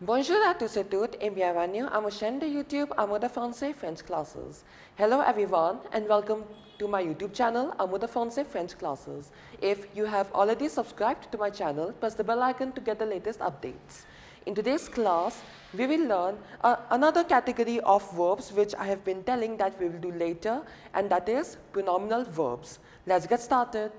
Bonjour à tous et toutes et bienvenue à ma chaîne de YouTube amourdefrancais French Classes. Hello everyone and welcome to my YouTube channel amourdefrancais French Classes. If you have already subscribed to my channel, press the bell icon to get the latest updates. In today's class, we will learn another category of verbs which I have been telling that we will do later, and that is pronominal verbs. Let's get started.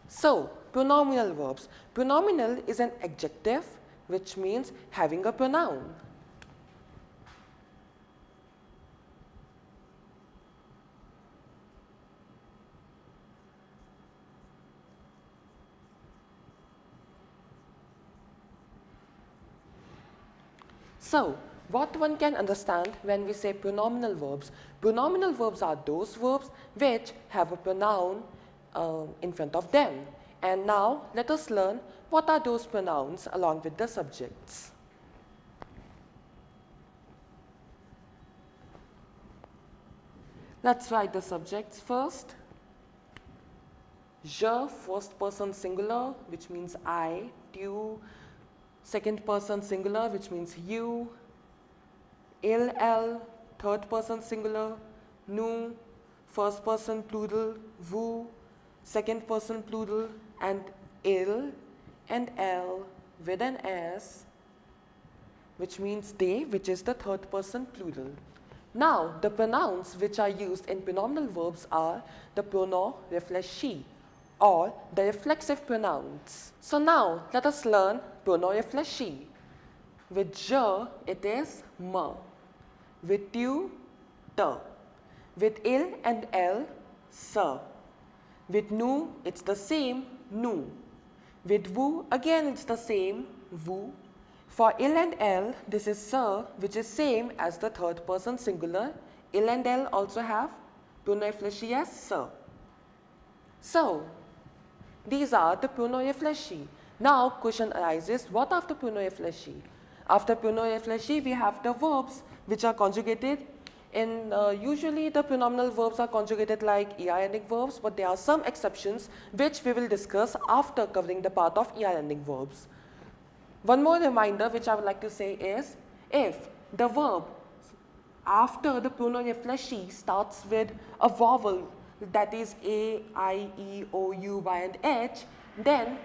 So, pronominal verbs. Pronominal is an adjective which means having a pronoun. So, what one can understand when we say pronominal verbs? Pronominal verbs are those verbs which have a pronoun in front of them. And now, let us learn what are those pronouns along with the subjects. Let's write the subjects first. Je, first person singular, which means I. Tu, second person singular, which means you. Il, elle, third person singular. Nous, first person plural. Vous, second person plural. And il and elle with an s, which means they, which is the third person plural. Now, the pronouns which are used in pronominal verbs are the pronom réfléchi or the reflexive pronouns. So now, let us learn pronom réfléchi. With je, it is me. With tu, te. With il and elle, se. With nous, it's the same, nous. With vous, again it's the same, vous. For il and elle, this is se, which is same as the third person singular. Il and elle also have pronom réfléchi as se. So, these are the pronom réfléchi. Now, question arises, what after pronom réfléchi? After pronom réfléchi, we have the verbs which are conjugated. Usually the pronominal verbs are conjugated like ER-ending verbs, but there are some exceptions which we will discuss after covering the part of ER-ending verbs. One more reminder which I would like to say is, if the verb after the pronom réfléchi starts with a vowel, that is A, I, E, O, U, Y and H, then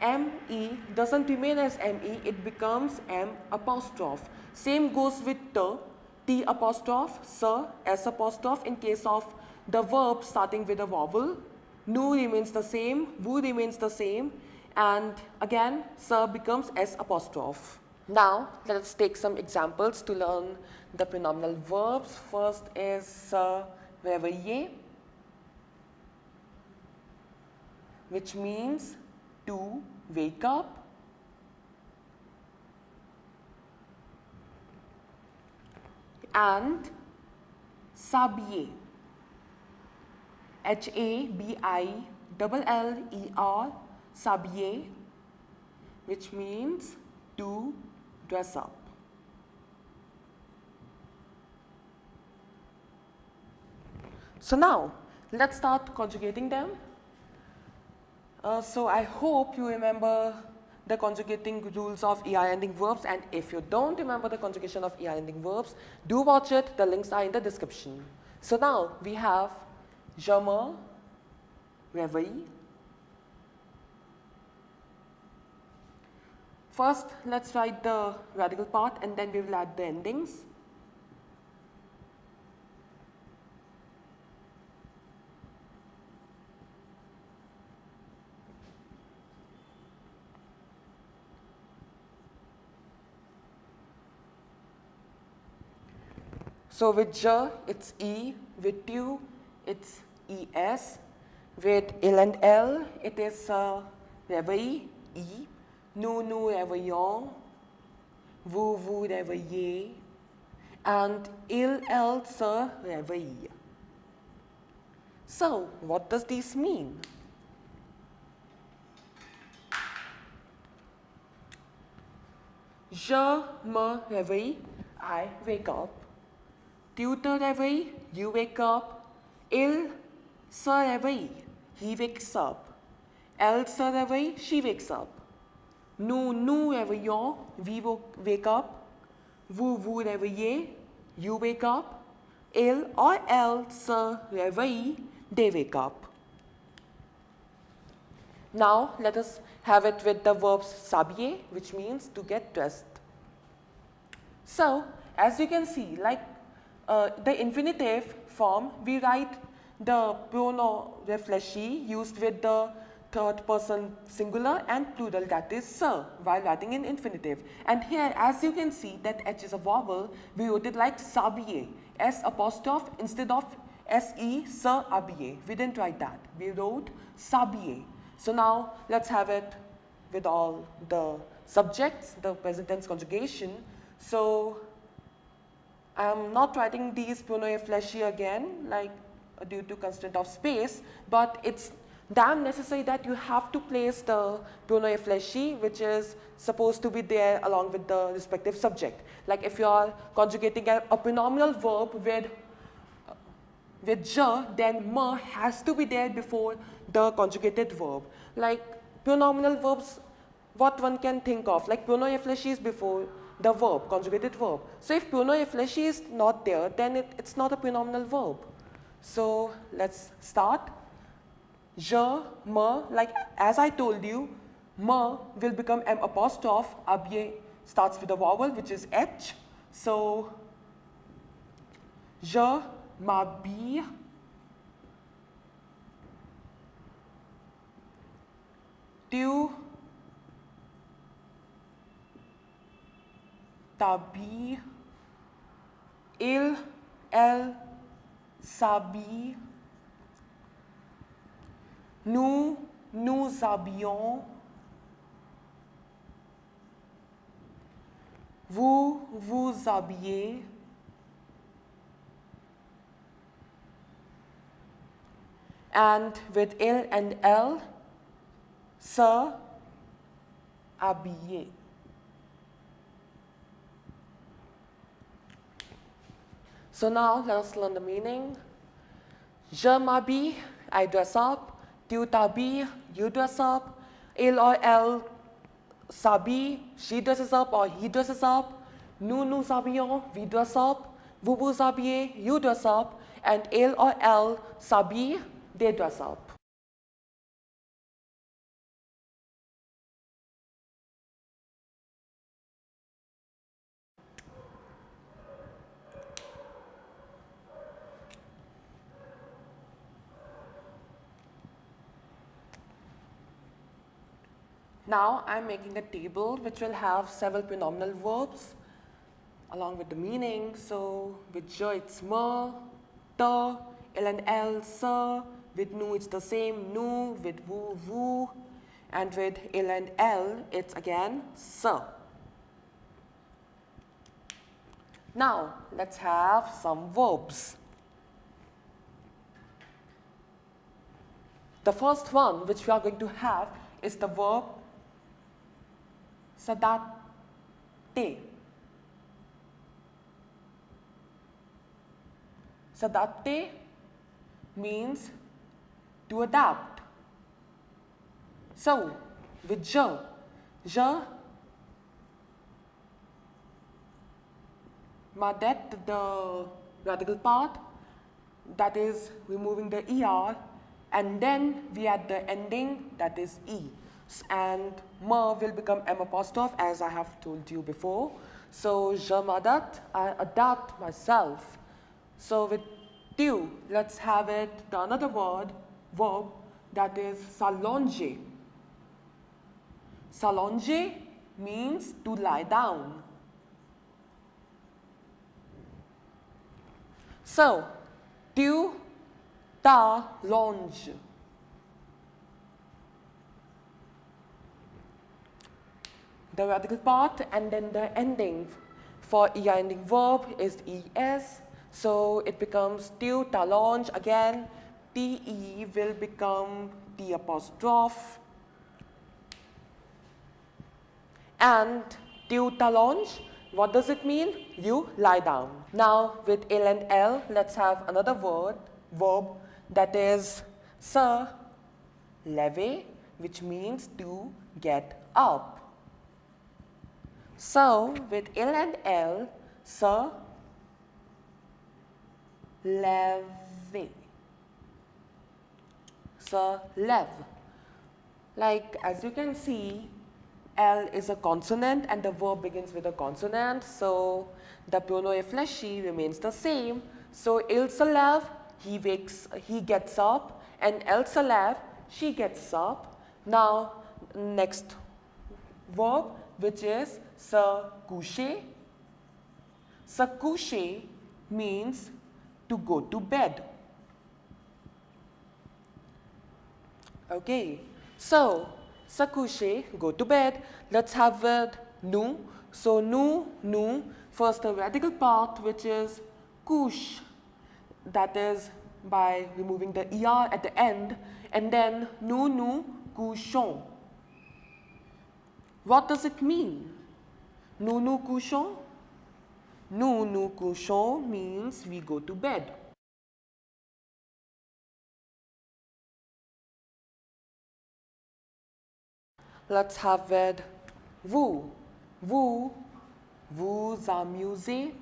ME doesn't remain as ME, it becomes M apostrophe. Same goes with T apostrophe, se, S apostrophe in case of the verb starting with a vowel. Nous remains the same, vous remains the same, and again se becomes S apostrophe. Now let us take some examples to learn the pronominal verbs. First is se réveiller, which means to wake up. And s'habiller, H-A-B-I-L-L-E-R, s'habiller, which means to dress up. So now, let's start conjugating them. So I hope you remember the conjugating rules of ER-ending verbs, and if you don't remember the conjugation of ER-ending verbs, do watch it, the links are in the description. So now we have je me réveille. First, let's write the radical part and then we will add the endings. So with je, it's E. With tu, it's ES. With il and l, it is réveil, e, nous réveillons, vous réveillez, and il, elle se réveille. So, what does this mean? Je me réveille, I wake up. Tu te réveilles, you wake up. Il se réveille, he wakes up. Elle se réveille, she wakes up. Nous réveillons, we wake up. Vous réveillez, you wake up. Il or elle se réveille, they wake up. Now let us have it with the verb s'habiller, which means to get dressed. So as you can see, like the infinitive form, we write the pronoun réfléchi used with the third person singular and plural, that is se, while writing in infinitive. And here, as you can see, that H is a vowel, we wrote it like s'habiller, S apostrophe instead of S-E, se habiller. We didn't write that. We wrote s'habiller. So now let's have it with all the subjects, the present tense conjugation. So I'm not writing these pronoun réfléchi again, like due to constraint of space, but it's damn necessary that you have to place the pronoun réfléchi, which is supposed to be there along with the respective subject. Like if you are conjugating a pronominal verb with je, then me has to be there before the conjugated verb. Like pronominal verbs, what one can think of, like pronoun réfléchi is before the verb, conjugated verb. So if pronoun réfléchi is not there, then it's not a pronominal verb. So let's start. Je, me, like as I told you, me will become M apostrophe, habiller starts with a vowel which is H. So, je m'habille, tu t'habilles, il, elle s'habille, nous nous habillons, vous vous habillez, and with il and elle, se habiller. So now let us learn the meaning. Je m'habille, I dress up. Tu t'habilles, you dress up. Il or elle s'habille, she dresses up or he dresses up. Nous nous habillons, we dress up. Vous vous habillez, you dress up. And il or elle s'habille, they dress up. Now I'm making a table which will have several pronominal verbs along with the meaning. So with je it's me, te, il and elle, se. With nous it's the same, nous. With vous. And with il and elle it's again se. Now let's have some verbs. The first one which we are going to have is the verb s'adapter. S'adapter means to adapt. So, with je m'adapte, the radical part, that is removing the er, and then we add the ending, that is e. And me will become M apostrophe, as I have told you before. So, je m'adapte, I adapt myself. So, with tu, let's have it, the another verb, that is s'allonger. S'allonger means to lie down. So, tu t'allonges. the radical part, and then the ending for er ending verb is es. So it becomes tu talonge. Again, te will become t apostrophe. And tu talonge, what does it mean? You lie down. Now with il and l, let's have another verb that is se lever, which means to get up. So with il and l, se lever, se lève. Like as you can see, L is a consonant and the verb begins with a consonant, so the pronoun flashy remains the same. So il se lève, he gets up, and elle se lève, she gets up. Now next verb, which is se coucher. Se coucher means to go to bed. Okay, so se coucher, go to bed. Let's have it nous. So nous, first the radical part, which is couche, that is by removing the er at the end, and then nous couchons. What does it mean? Nous couchons? Nous couchons means we go to bed. Let's have it vous. Vous amusez.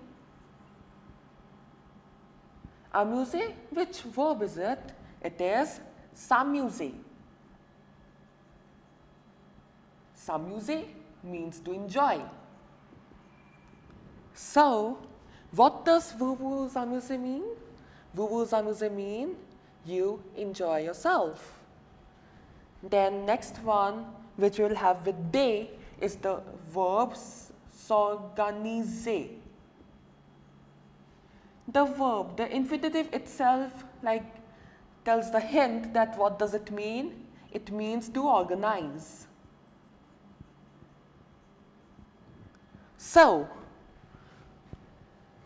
Amuser, which verb is it? It is s'amuser. S'amuser means to enjoy. So, what does vous vous amusez mean? Vous vous amusez mean you enjoy yourself. Then next one, which we will have with they, is the verb s'organiser. The verb, the infinitive itself, like tells the hint that what does it mean? It means to organize. So,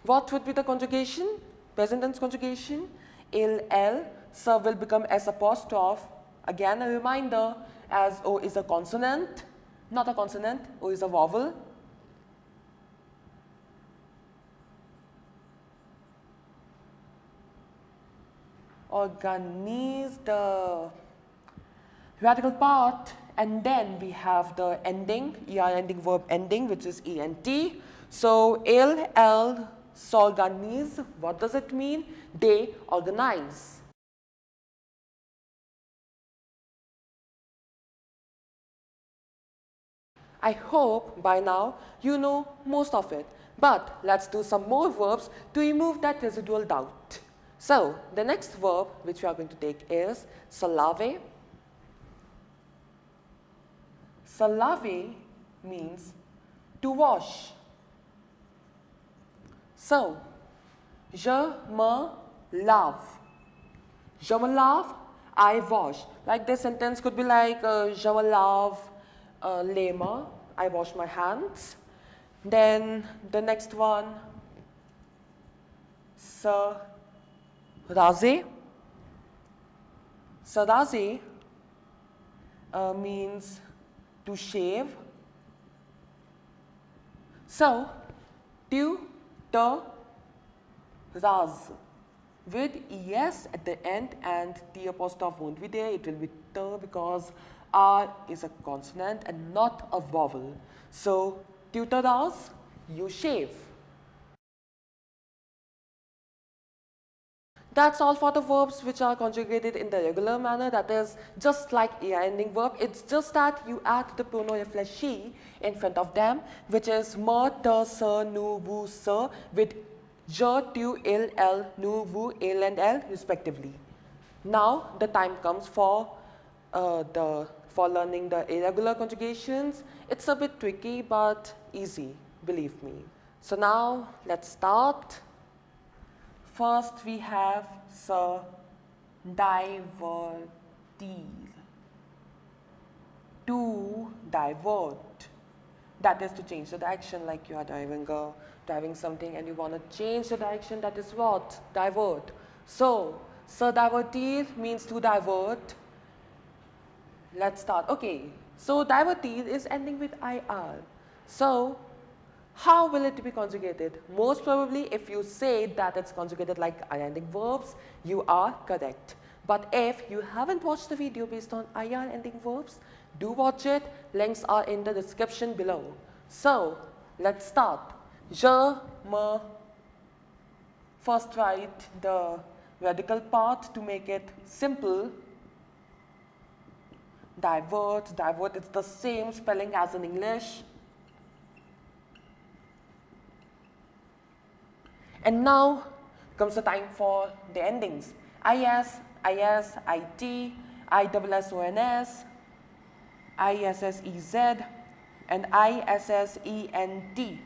what would be the conjugation? Present tense conjugation. Il, elle, se will become s apostrophe. Again, a reminder, as O is a consonant, not a consonant, O is a vowel. Organize the radical part, and then we have the ending, er ending verb ending, which is ent. So, il, elle, s'organise, what does it mean? They organize. I hope by now you know most of it, but let's do some more verbs to remove that residual doubt. So, the next verb which we are going to take is se laver. Se laver means to wash. So, je me lave. Je me lave, I wash. Like this sentence could be like, je me lave les mains, I wash my hands. Then the next one, se raser. Se raser means to shave. So, tu te rases with es at the end, and t apostrophe won't be there, it will be te because R is a consonant and not a vowel. So, tu te rases, you shave. That's all for the verbs which are conjugated in the regular manner, that is just like er ending verb. It's just that you add the pronoun flashy in front of them, which is me, te, se, nous, vous, se, with je, tu, il, elle, nous, vous, il and elle respectively. Now the time comes for learning the irregular conjugations. It's a bit tricky but easy, believe me. So now let's start. First we have se divertir, to divert, that is to change the direction, like you are driving something and you want to change the direction, that is what? Divert. So, se divertir means to divert. Let's start. Okay, so divertir is ending with IR. So, how will it be conjugated? Most probably, if you say that it's conjugated like IR ending verbs, you are correct. But if you haven't watched the video based on IR ending verbs, do watch it. Links are in the description below. So, let's start. Je, me. First write the radical part to make it simple. Divert. Divert is the same spelling as in English. And now comes the time for the endings. IS, IT, ISSONS, ISSEZ, and ISSENT.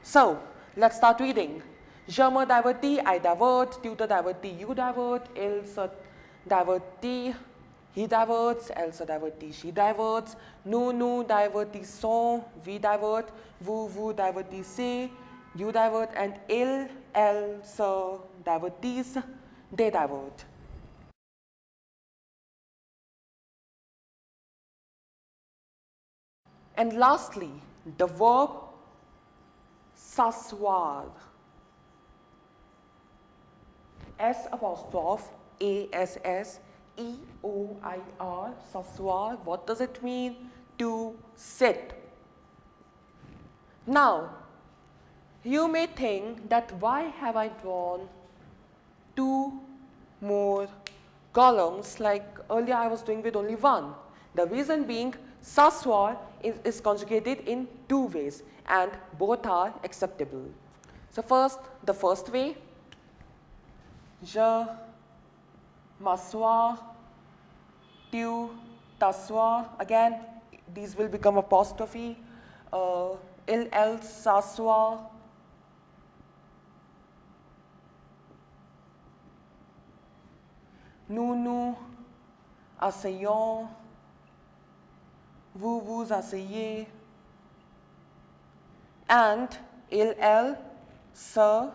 So, let's start reading. Je me divertis, I divert, tu te divertis, you divert, il se divertit, he diverts, elle se divertit, she diverts, nous divertissons, we divert, vous divertissez, you divert, and elles se divertissent, they divert. And lastly, the verb s'asseoir. S''ASSEOIR, s'asseoir. What does it mean? To sit. Now, you may think that why have I drawn 2 more columns like earlier I was doing with only 1. The reason being, s'asseoir is conjugated in 2 ways and both are acceptable. So first, the first way, je m'assois, tu t'assois. Again, these will become apostrophe. Il, elle s'assoit. Nous asseyons. Vous asseyez. And il, elle s'assoit.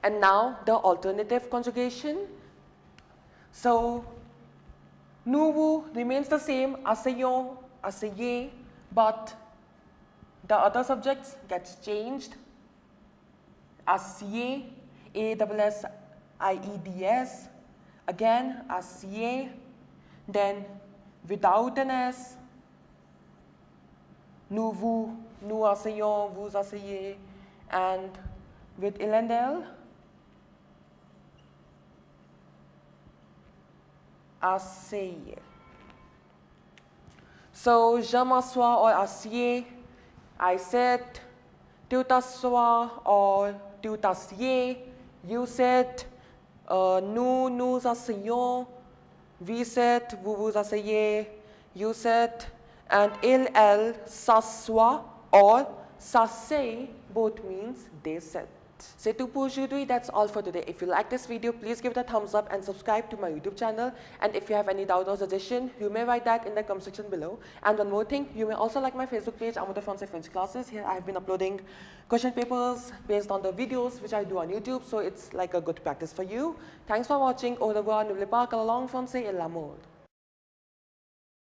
And now the alternative conjugation. So, nous remains the same, asseyons, asseyez, but the other subjects gets changed. Assieds, ASSIEDS, again assieds, then without an S, nous asseyons, vous asseyez, and with il and elle, asseyez. So, je m'assois or assieds, I sit, tu t'assois or tu t'assieds, you sit, nous asseyons, we sit, vous vous asseyez, you sit, and il, elle s'assoit or s'assied, both means they sit. C'est tout pour aujourd'hui. That's all for today. If you like this video, please give it a thumbs up and subscribe to my YouTube channel. And if you have any doubt or suggestion, you may write that in the comment section below. And one more thing, you may also like my Facebook page, amourdefrancais French classes. Here I have been uploading question papers based on the videos which I do on YouTube. So it's like a good practice for you. Thanks for watching. Au revoir. N'oubliez pas que la langue française est l'amour.